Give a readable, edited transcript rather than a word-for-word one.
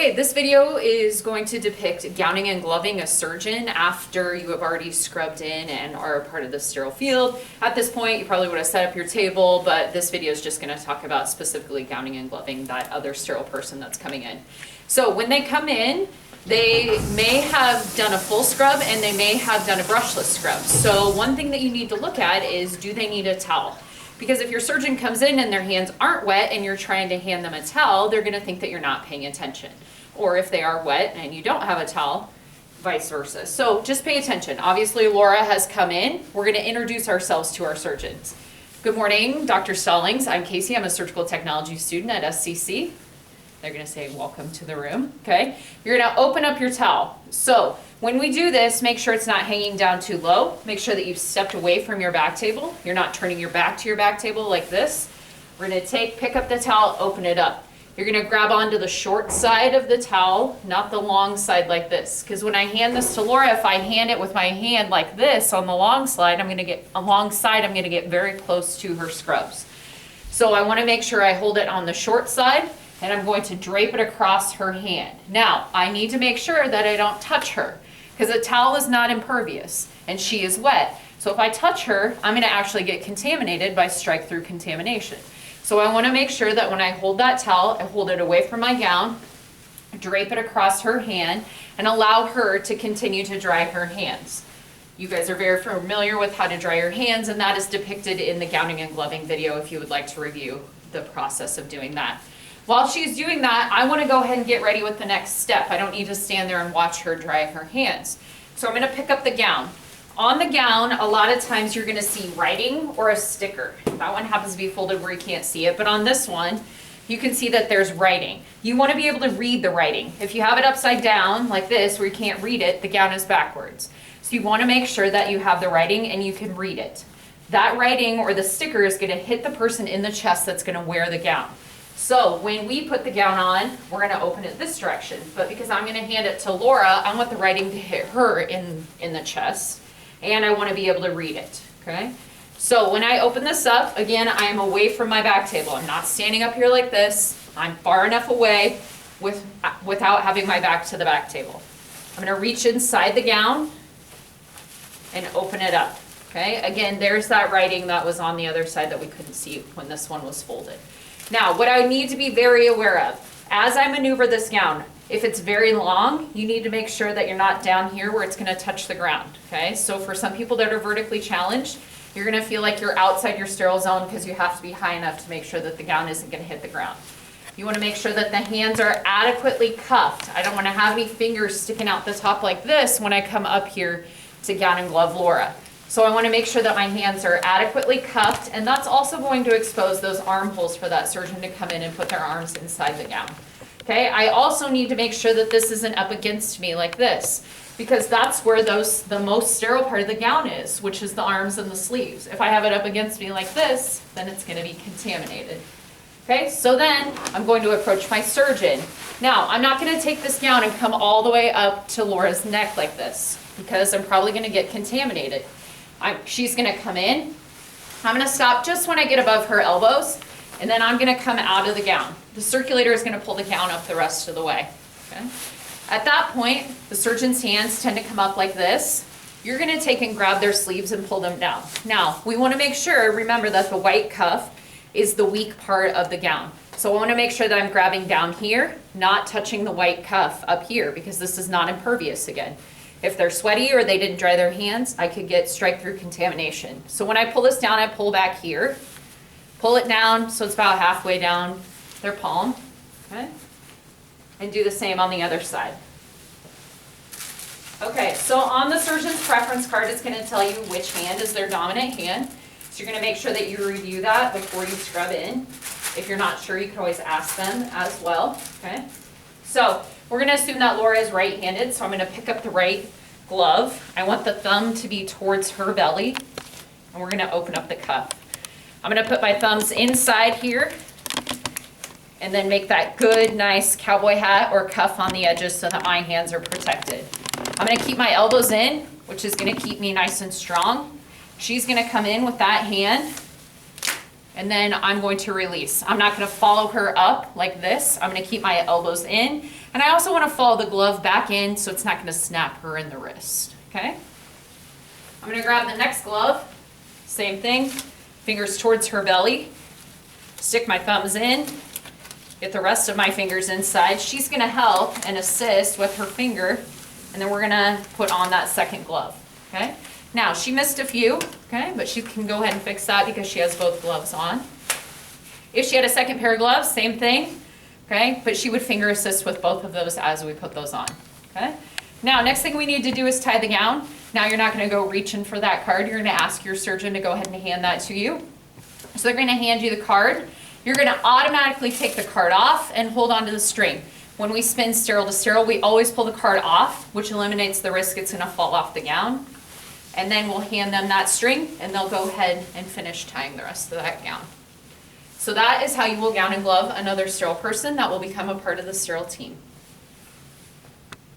Okay, this video is going to depict gowning and gloving a surgeon after you have already scrubbed in and are a part of the sterile field. At this point, you probably would have set up your table, but this video is just going to talk about specifically gowning and gloving that other sterile person that's coming in. So when they come in, they may have done a full scrub and they may have done a brushless scrub. So one thing that you need to look at is, do they need a towel? Because if your surgeon comes in and their hands aren't wet and you're trying to hand them a towel, they're going to think that you're not paying attention. Or if they are wet and you don't have a towel, vice versa. So just pay attention. Obviously, Laura has come in. We're going to introduce ourselves to our surgeons. Good morning, Dr. Stallings. I'm Casey. I'm a surgical technology student at SCC. They're going to say, welcome to the room, okay? You're going to open up your towel. So when we do this, make sure it's not hanging down too low. Make sure that you've stepped away from your back table. You're not turning your back to your back table like this. We're going to pick up the towel, open it up. You're going to grab onto the short side of the towel, not the long side like this. Because when I hand this to Laura, if I hand it with my hand like this on the long side, I'm going to get very close to her scrubs. So I want to make sure I hold it on the short side, and I'm going to drape it across her hand. Now, I need to make sure that I don't touch her, because a towel is not impervious, and she is wet. So if I touch her, I'm going to actually get contaminated by strike-through contamination. So I want to make sure that when I hold that towel, I hold it away from my gown, drape it across her hand, and allow her to continue to dry her hands. You guys are very familiar with how to dry your hands, and that is depicted in the gowning and gloving video if you would like to review the process of doing that. While she's doing that, I want to go ahead and get ready with the next step. I don't need to stand there and watch her dry her hands. So I'm going to pick up the gown. On the gown, a lot of times you're going to see writing or a sticker. That one happens to be folded where you can't see it, but on this one, you can see that there's writing. You want to be able to read the writing. If you have it upside down like this where you can't read it, the gown is backwards. So you want to make sure that you have the writing and you can read it. That writing or the sticker is going to hit the person in the chest that's going to wear the gown. So when we put the gown on, we're going to open it this direction. But because I'm going to hand it to Laura, I want the writing to hit her in the chest. And I want to be able to read it, okay? So when I open this up, again, I am away from my back table. I'm not standing up here like this. I'm far enough away without having my back to the back table. I'm going to reach inside the gown and open it up, okay? Again, there's that writing that was on the other side that we couldn't see when this one was folded. Now, what I need to be very aware of, as I maneuver this gown, if it's very long, you need to make sure that you're not down here where it's going to touch the ground, okay? So for some people that are vertically challenged, you're going to feel like you're outside your sterile zone because you have to be high enough to make sure that the gown isn't going to hit the ground. You want to make sure that the hands are adequately cuffed. I don't want to have any fingers sticking out the top like this when I come up here to gown and glove Laura. So I want to make sure that my hands are adequately cuffed, and that's also going to expose those armholes for that surgeon to come in and put their arms inside the gown. Okay, I also need to make sure that this isn't up against me like this, because that's where the most sterile part of the gown is, which is the arms and the sleeves. If I have it up against me like this, then it's going to be contaminated. Okay, so then I'm going to approach my surgeon. Now, I'm not going to take this gown and come all the way up to Laura's neck like this, because I'm probably going to get contaminated. She's going to come in. I'm going to stop just when I get above her elbows, and then I'm going to come out of the gown. The circulator is going to pull the gown up the rest of the way. Okay? At that point, the surgeon's hands tend to come up like this. You're going to take and grab their sleeves and pull them down. Now, we want to make sure, remember that the white cuff is the weak part of the gown. So I want to make sure that I'm grabbing down here, not touching the white cuff up here, because this is not impervious again. If they're sweaty or they didn't dry their hands, I could get strike-through contamination. So when I pull this down, I pull back here. Pull it down so it's about halfway down their palm, okay? And do the same on the other side. Okay, so on the surgeon's preference card, it's going to tell you which hand is their dominant hand. So you're going to make sure that you review that before you scrub in. If you're not sure, you can always ask them as well, okay? So we're going to assume that Laura is right-handed, so I'm going to pick up the right glove. I want the thumb to be towards her belly, and we're going to open up the cuff. I'm going to put my thumbs inside here and then make that good, nice cowboy hat or cuff on the edges so that my hands are protected. I'm going to keep my elbows in, which is going to keep me nice and strong. She's going to come in with that hand And then I'm going to release. I'm not gonna follow her up like this. I'm gonna keep my elbows in. And I also wanna follow the glove back in so it's not gonna snap her in the wrist, okay? I'm gonna grab the next glove, same thing, fingers towards her belly, stick my thumbs in, get the rest of my fingers inside. She's gonna help and assist with her finger, and then we're gonna put on that second glove, okay? Now, she missed a few, okay, but she can go ahead and fix that because she has both gloves on. If she had a second pair of gloves, same thing, okay, but she would finger assist with both of those as we put those on, okay? Now, next thing we need to do is tie the gown. Now, you're not gonna go reaching for that card. You're gonna ask your surgeon to go ahead and hand that to you. So they're gonna hand you the card. You're gonna automatically take the card off and hold onto the string. When we spin sterile to sterile, we always pull the card off, which eliminates the risk it's gonna fall off the gown. And then we'll hand them that string and they'll go ahead and finish tying the rest of that gown. So that is how you will gown and glove another sterile person that will become a part of the sterile team.